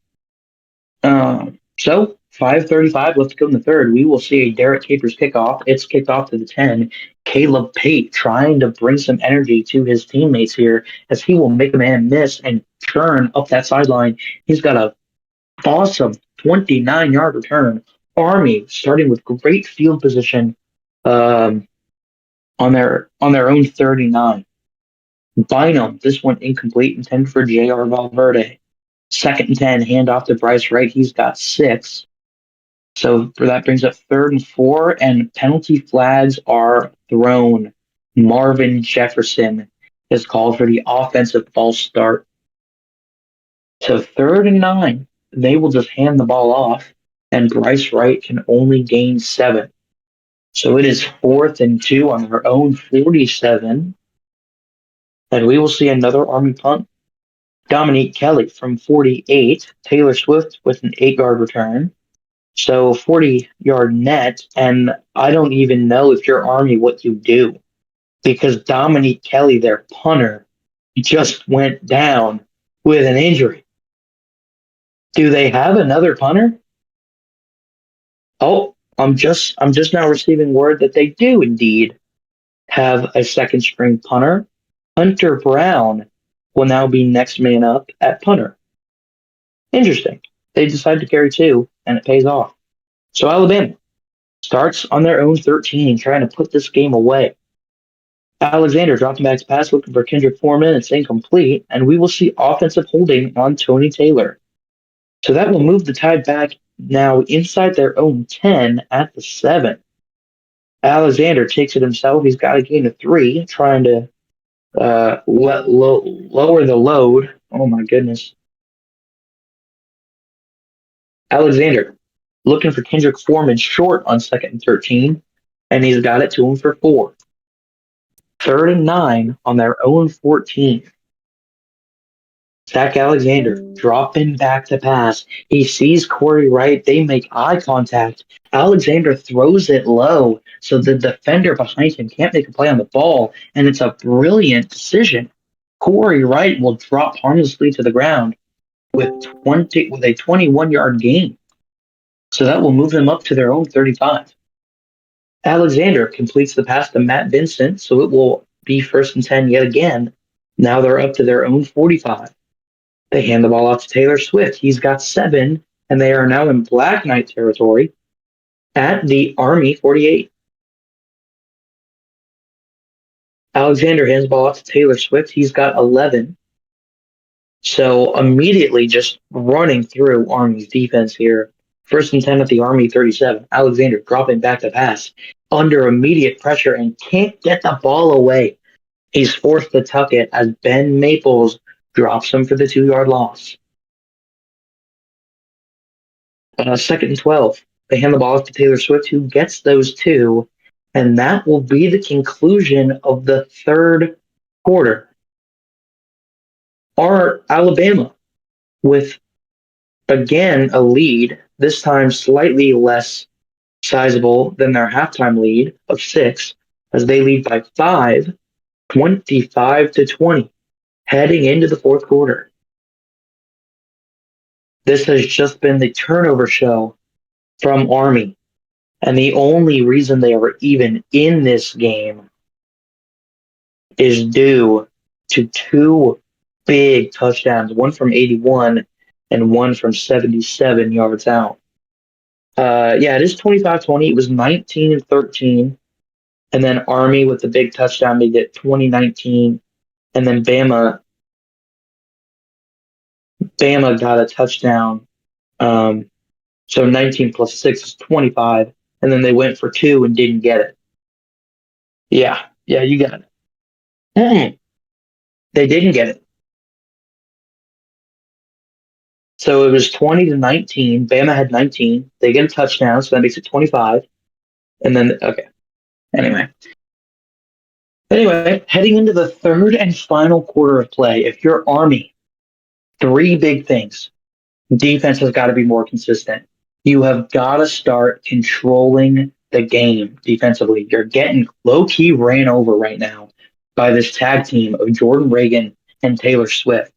So 5:35 left to go in the 3rd. We will see a Derek Capers kickoff. It's kicked off to the 10. Caleb Pate trying to bring some energy to his teammates here as he will make a man miss and turn up that sideline. He's got a awesome 29-yard return. Army starting with great field position on their own 39. Bynum, this one incomplete, intended for J.R. Valverde. 2nd and 10, handoff to Bryce Wright. He's got 6. So that brings up 3rd and 4, and penalty flags are thrown. Marvin Jefferson is called for the offensive false start. So 3rd and 9, they will just hand the ball off, and Bryce Wright can only gain 7. So it is 4th and 2 on their own 47, and we will see another Army punt. Dominique Kelly from 48, Taylor Swift with an 8-yard return. So 40-yard net, and I don't even know if you're Army what you do, because Dominique Kelly, their punter, just went down with an injury. Do they have another punter? Oh, I'm just now receiving word that they do indeed have a second string punter. Hunter Brown will now be next man up at punter. Interesting. They decided to carry 2, and it pays off. So Alabama starts on their own 13, trying to put this game away. Alexander dropping back to pass, looking for Kendrick Foreman. It's incomplete, and we will see offensive holding on Tony Taylor. So that will move the Tide back now inside their own 10 at the 7. Alexander takes it himself. He's got a gain of 3, trying to lower the load. Oh my goodness. Alexander looking for Kendrick Foreman short on 2nd and 13, and he's got it to him for 4. 3rd and 9 on their own 14. Zach Alexander dropping back to pass. He sees Corey Wright. They make eye contact. Alexander throws it low so the defender behind him can't make a play on the ball, and it's a brilliant decision. Corey Wright will drop harmlessly to the ground with a 21-yard gain. So that will move them up to their own 35. Alexander completes the pass to Matt Vincent, so it will be 1st and 10 yet again. Now they're up to their own 45. They hand the ball off to Taylor Swift. He's got 7, and they are now in Black Knight territory at the Army 48. Alexander hands the ball off to Taylor Swift. He's got 11. So immediately just running through Army's defense here. 1st and 10 at the Army 37. Alexander dropping back to pass under immediate pressure and can't get the ball away. He's forced to tuck it as Ben Maples drops him for the 2-yard loss. 2nd and 12. They hand the ball off to Taylor Swift, who gets those 2, and that will be the conclusion of the 3rd quarter. Alabama with, again, a lead, this time slightly less sizable than their halftime lead of 6, as they lead by 5, 25-20, heading into the 4th quarter. This has just been the turnover show from Army, and the only reason they are even in this game is due to 2 big touchdowns, one from 81 and one from 77 yards out. It is 25-20. It was 19-13, and then Army with the big touchdown made it 20-19, and then Bama got a touchdown. So 19 plus 6 is 25, and then they went for 2 and didn't get it. Yeah, you got it. They didn't get it. So it was 20-19. Bama had 19. They get a touchdown, so that makes it 25. And then, okay. Anyway, heading into the 3rd and final quarter of play, if you're Army, 3 big things. Defense has got to be more consistent. You have got to start controlling the game defensively. You're getting low-key ran over right now by this tag team of Jordan Reagan and Taylor Swift.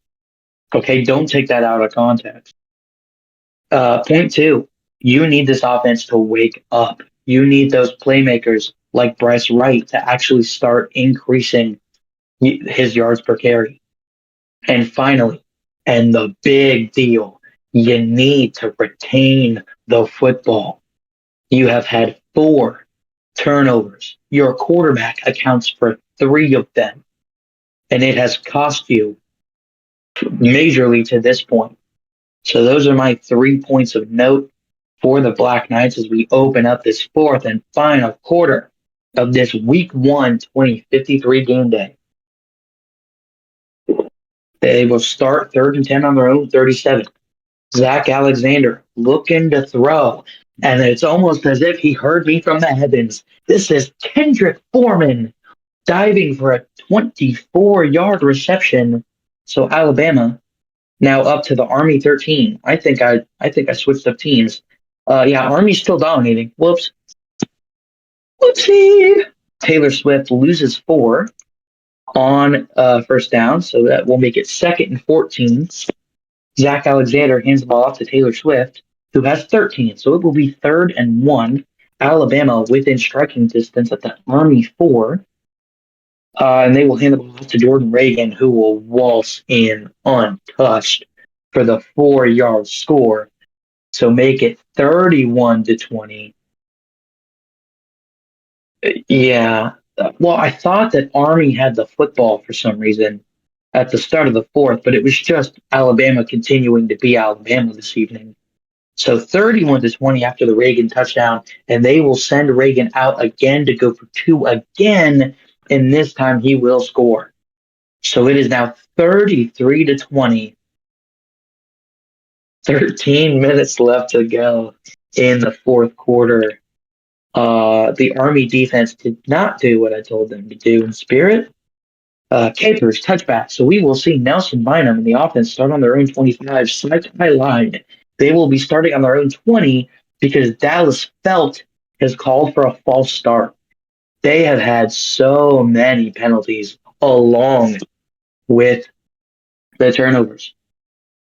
Okay, don't take that out of context. Point 2, you need this offense to wake up. You need those playmakers like Bryce Wright to actually start increasing his yards per carry. And finally, and the big deal, you need to retain the football. You have had 4 turnovers. Your quarterback accounts for 3 of them, and it has cost you majorly to this point. So those are my 3 points of note for the Black Knights as we open up this 4th and final quarter of this Week 1 2053 game day. They will start 3rd and 10 on their own 37. Zach Alexander looking to throw, and it's almost as if he heard me from the heavens. This is Kendrick Foreman diving for a 24-yard reception. So Alabama now up to the Army 13. I think I switched up teams. Yeah, Army's still dominating. Whoopsie. Taylor Swift loses 4 on first down, so that will make it 2nd and 14. Zach Alexander hands the ball off to Taylor Swift, who has 13. So it will be 3rd and 1. Alabama within striking distance at the Army 4. And they will hand the ball off to Jordan Reagan, who will waltz in untouched for the 4-yard score. So make it 31-20. Yeah. Well, I thought that Army had the football for some reason at the start of the 4th, but it was just Alabama continuing to be Alabama this evening. So 31-20 after the Reagan touchdown, and they will send Reagan out again to go for 2 again, and this time he will score. So it is now 33-20. 13 minutes left to go in the 4th quarter. The Army defense did not do what I told them to do in spirit. Capers, touchback. So we will see Nelson Bynum and the offense start on their own 25, sideline. They will be starting on their own 20 because Dallas Felt has called for a false start. They have had so many penalties along with the turnovers.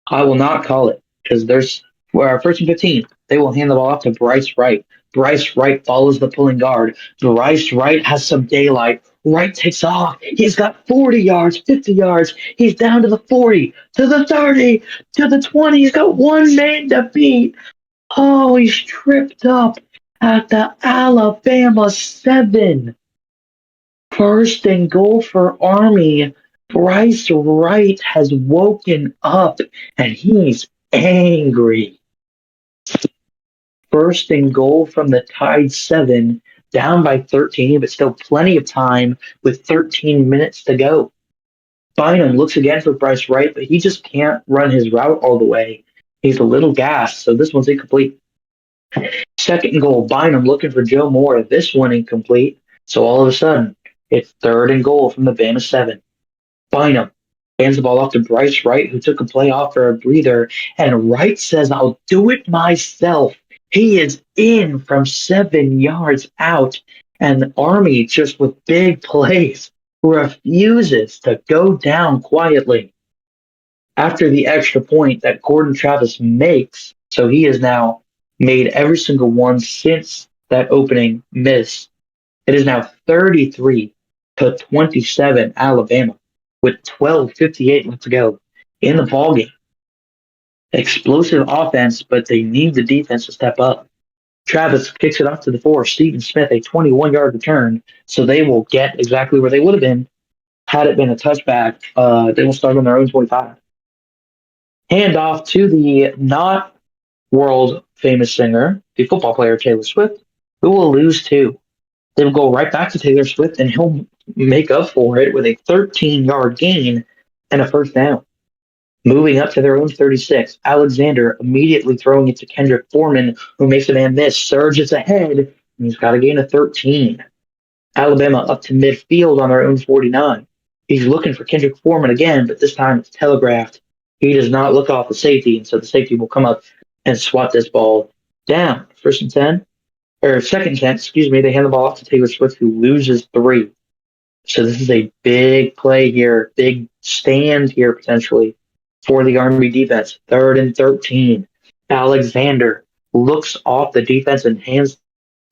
I will not call it because there's for our 1st and 15. They will hand the ball off to Bryce Wright. Bryce Wright follows the pulling guard. Bryce Wright has some daylight. Wright takes off. He's got 40 yards, 50 yards. He's down to the 40, to the 30, to the 20. He's got one man to beat. Oh, he's tripped up at the Alabama 7. 1st and goal for Army. Bryce Wright has woken up and he's angry. 1st and goal from the tied 7, down by 13, but still plenty of time with 13 minutes to go. Bynum looks again for Bryce Wright, but he just can't run his route all the way. He's a little gassed, so this one's incomplete. 2nd and goal, Bynum looking for Joe Moore. This one incomplete. So all of a sudden, it's 3rd and goal from the Bama 7. Bynum hands the ball off to Bryce Wright, who took a play off for a breather, and Wright says, "I'll do it myself." He is in from 7 yards out, and Army, just with big plays, refuses to go down quietly. After the extra point that Gordon Travis makes, so he has now made every single one since that opening miss. It is now 33-27 Alabama with 12:58 left to go in the ballgame. Explosive offense, but they need the defense to step up. Travis kicks it off to the 4. Stephen Smith, a 21-yard return, so they will get exactly where they would have been had it been a touchback. They will start on their own 25. Hand off to the not world famous singer, the football player Taylor Swift, who will lose 2. They will go right back to Taylor Swift, and he'll make up for it with a 13-yard gain and a 1st down. Moving up to their own 36, Alexander immediately throwing it to Kendrick Foreman, who makes a man miss, surges ahead, and he's got a gain of 13. Alabama up to midfield on their own 49. He's looking for Kendrick Foreman again, but this time it's telegraphed. He does not look off the safety, and so the safety will come up and swat this ball down. 1st and 10, or 2nd and 10, excuse me. They hand the ball off to Taylor Swift, who loses 3. So this is a big play here, big stand here potentially for the Army defense. 3rd and 13. Alexander looks off the defense and hands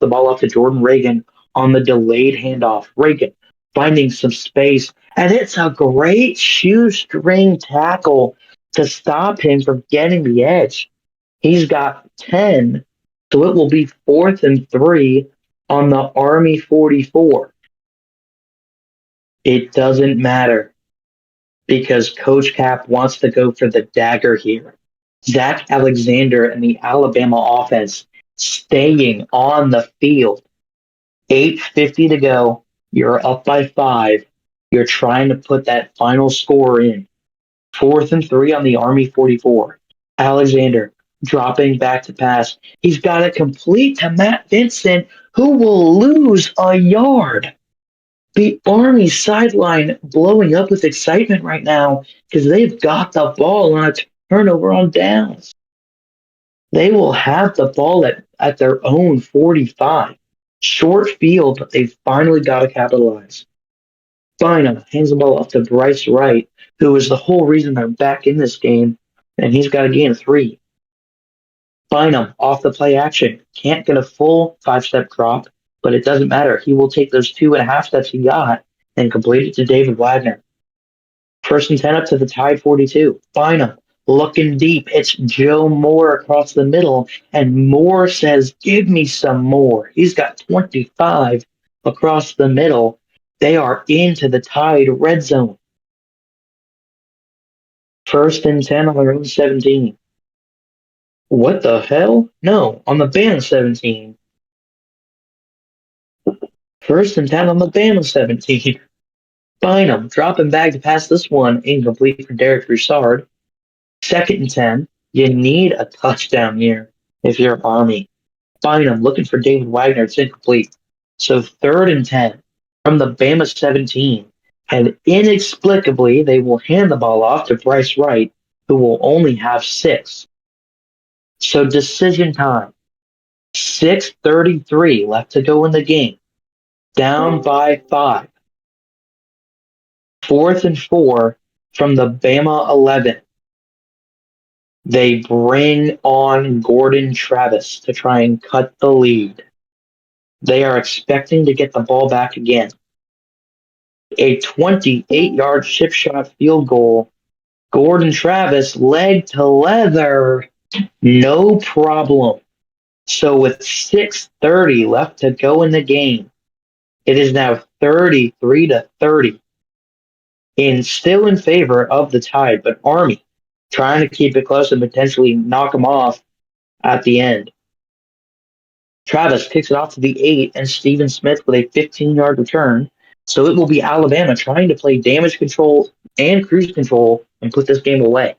the ball off to Jordan Reagan on the delayed handoff. Reagan finding some space, and it's a great shoestring tackle to stop him from getting the edge. He's got 10, so it will be 4th and 3 on the Army 44. It doesn't matter because Coach Cap wants to go for the dagger here. Zach Alexander and the Alabama offense staying on the field 8:50 to go. You're up by 5. You're trying to put that final score in. 4th and 3 on the Army 44. Alexander dropping back to pass. He's got it complete to Matt Vincent, who will lose a yard. The Army sideline blowing up with excitement right now because they've got the ball on a turnover on downs. They will have the ball at their own 45. Short field, but they finally got to capitalize. Bynum hands the ball off to Bryce Wright, who is the whole reason they're back in this game, and he's got a gain of 3. Bynum off the play action. Can't get a full 5-step drop, but it doesn't matter. He will take those 2.5 steps he got and complete it to David Wagner. 1st and 10 up to the tied 42. Bynum looking deep. It's Joe Moore across the middle, and Moore says, "Give me some more." He's got 25 across the middle. They are into the tied red zone. 1st and 10 on their own 17. What the hell? No, on the Bama 17. 1st and 10 on the Bama 17. Bynum dropping back to pass this one, incomplete for Derek Broussard. 2nd and 10. You need a touchdown here if you're Army. Bynum looking for David Wagner. It's incomplete. So 3rd and 10 from the Bama 17. And inexplicably, they will hand the ball off to Bryce Wright, who will only have 6. So decision time. 6:33 left to go in the game. Down by 5. 4th and 4 from the Bama 11. They bring on Gordon Travis to try and cut the lead. They are expecting to get the ball back again. A 28-yard chip shot field goal. Gordon Travis, leg to leather. No problem. So with 6:30 left to go in the game, it is now 33-30. Still in favor of the Tide, but Army trying to keep it close and potentially knock them off at the end. Travis kicks it off to the 8, and Steven Smith with a 15-yard return. So it will be Alabama trying to play damage control and cruise control and put this game away.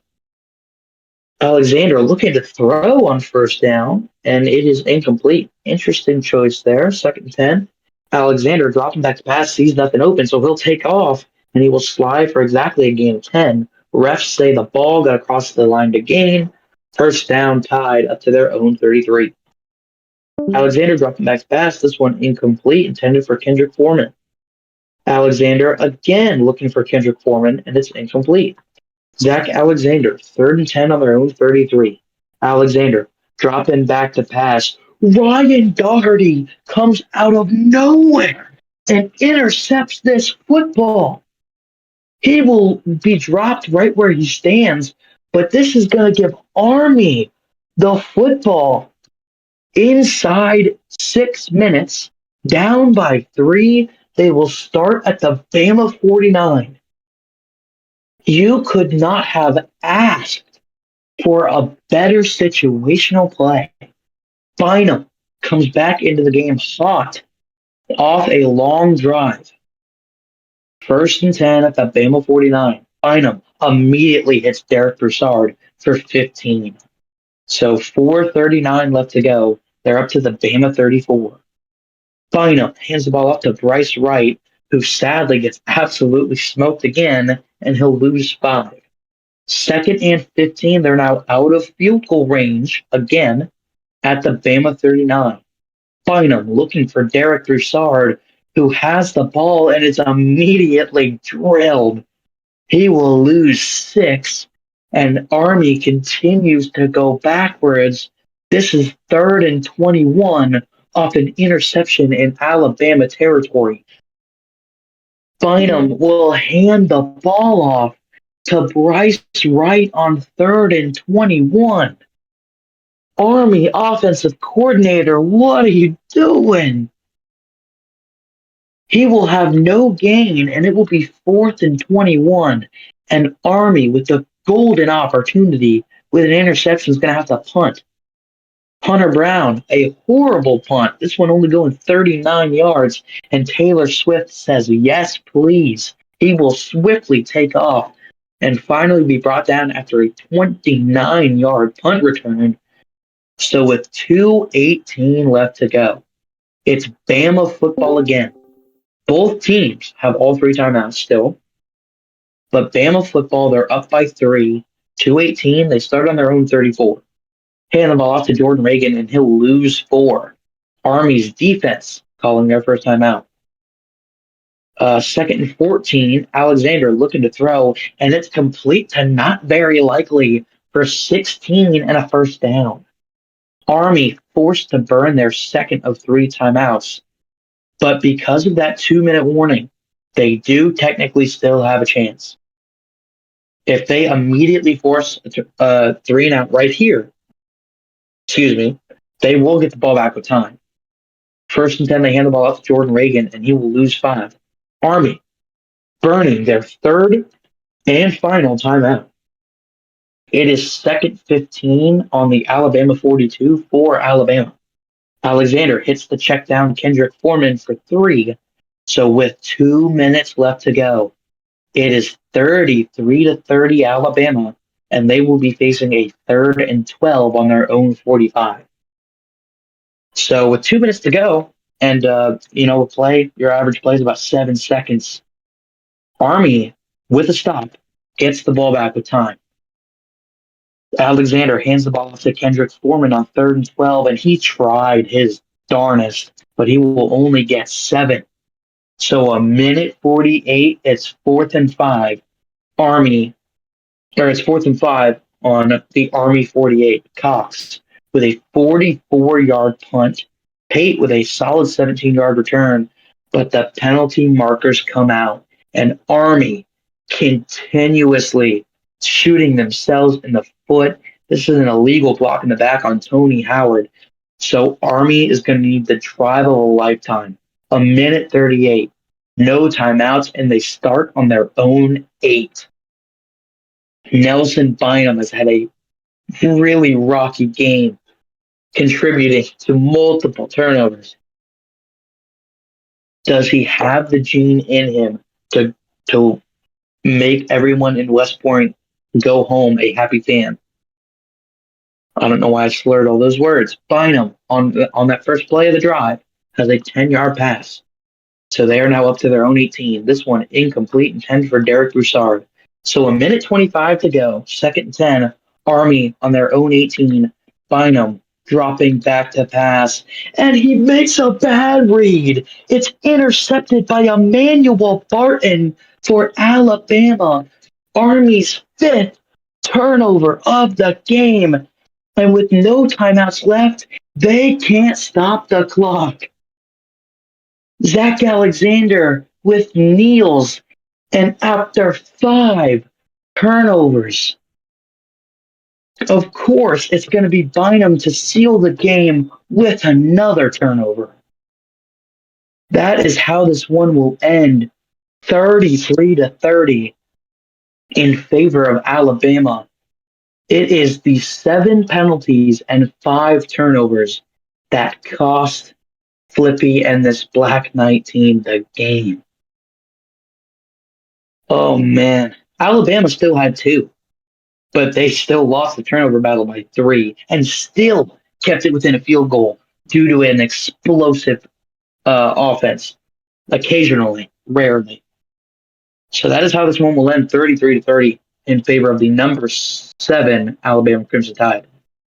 Alexander looking to throw on 1st down, and it is incomplete. Interesting choice there. 2nd and 10. Alexander dropping back to pass, sees nothing open, so he'll take off, and he will slide for exactly a gain of 10. Refs say the ball got across the line to gain. 1st down, Tied up to their own 33. Alexander dropping back to pass, this one incomplete, intended for Kendrick Foreman. Alexander again looking for Kendrick Foreman, and it's incomplete. Zach Alexander, 3rd and 10 on their own 33. Alexander dropping back to pass. Ryan Doherty comes out of nowhere and intercepts this football. He will be dropped right where he stands, but this is going to give Army the football inside 6 minutes, down by 3. They will start at the Bama 49. You could not have asked for a better situational play. Bynum comes back into the game hot off a long drive. 1st and 10 at the Bama 49. Bynum immediately hits Derek Broussard for 15. So 4:39 left to go. They're up to the Bama 34. Bynum hands the ball off to Bryce Wright, who sadly gets absolutely smoked again, and he'll lose 5. 2nd and 15, they're now out of field goal range again at the Bama 39. Bynum looking for Derek Broussard, who has the ball and is immediately drilled. He will lose 6, and Army continues to go backwards. This is 3rd and 21 off an interception in Alabama territory. Bynum will hand the ball off to Bryce Wright on 3rd and 21. Army offensive coordinator, what are you doing? He will have no gain, and it will be 4th and 21. And Army, with the golden opportunity with an interception, is going to have to punt. Hunter Brown, a horrible punt. This one only going 39 yards. And Taylor Swift says, yes, please. He will swiftly take off and finally be brought down after a 29-yard punt return. So with 2:18 left to go, it's Bama football again. Both teams have all three timeouts still. But Bama football, they're up by 3. 2:18, they start on their own 34. Hand the ball off to Jordan Reagan, and he'll lose 4. Army's defense calling their first timeout. Second and 14, Alexander looking to throw, and it's complete to not very likely for 16 and a first down. Army forced to burn their second of 3 timeouts, but because of that 2-minute warning, they do technically still have a chance. If they immediately force a 3 and out right here, they will get the ball back with time. First and 10, they hand the ball off to Jordan Reagan, and he will lose 5. Army burning their third and final timeout. It is second 15 on the Alabama 42 for Alabama. Alexander hits the check down Kendrick Foreman for 3. So with 2 minutes left to go, it is 33-30 Alabama, and they will be facing a 3rd and 12 on their own 45. So with 2 minutes to go, and your average play is about 7 seconds. Army, with a stop, gets the ball back with time. Alexander hands the ball off to Kendrick Foreman on 3rd and 12, and he tried his darnest, but he will only get 7. So a minute 48, it's 4th and 5. It's 4th and 5 on the Army 48. Cox with a 44-yard punt, Pate with a solid 17-yard return, but the penalty markers come out, and Army continuously shooting themselves in the foot. This is an illegal block in the back on Tony Howard. So Army is going to need the drive of a lifetime. A minute 38, no timeouts, and they start on their own 8. Nelson Bynum has had a really rocky game, contributing to multiple turnovers. Does he have the gene in him to make everyone in West Point go home a happy fan? I don't know why I slurred all those words. Bynum, on that first play of the drive, has a 10-yard pass. So they are now up to their own 18. This one incomplete, intended for Derek Broussard. So a minute 25 to go, 2nd and 10, Army on their own 18. Bynum dropping back to pass, and he makes a bad read. It's intercepted by Emmanuel Barton for Alabama. Army's 5th turnover of the game. And with no timeouts left, they can't stop the clock. Zach Alexander with kneels, and after 5 turnovers, of course, it's going to be Bynum to seal the game with another turnover. That is how this one will end, 33-30 in favor of Alabama. It is the 7 penalties and 5 turnovers that cost Flippy and this Black Knight team the game. Oh, man. Alabama still had 2, but they still lost the turnover battle by 3 and still kept it within a field goal due to an explosive offense, occasionally, rarely. So that is how this one will end, 33-30 in favor of the number 7 Alabama Crimson Tide.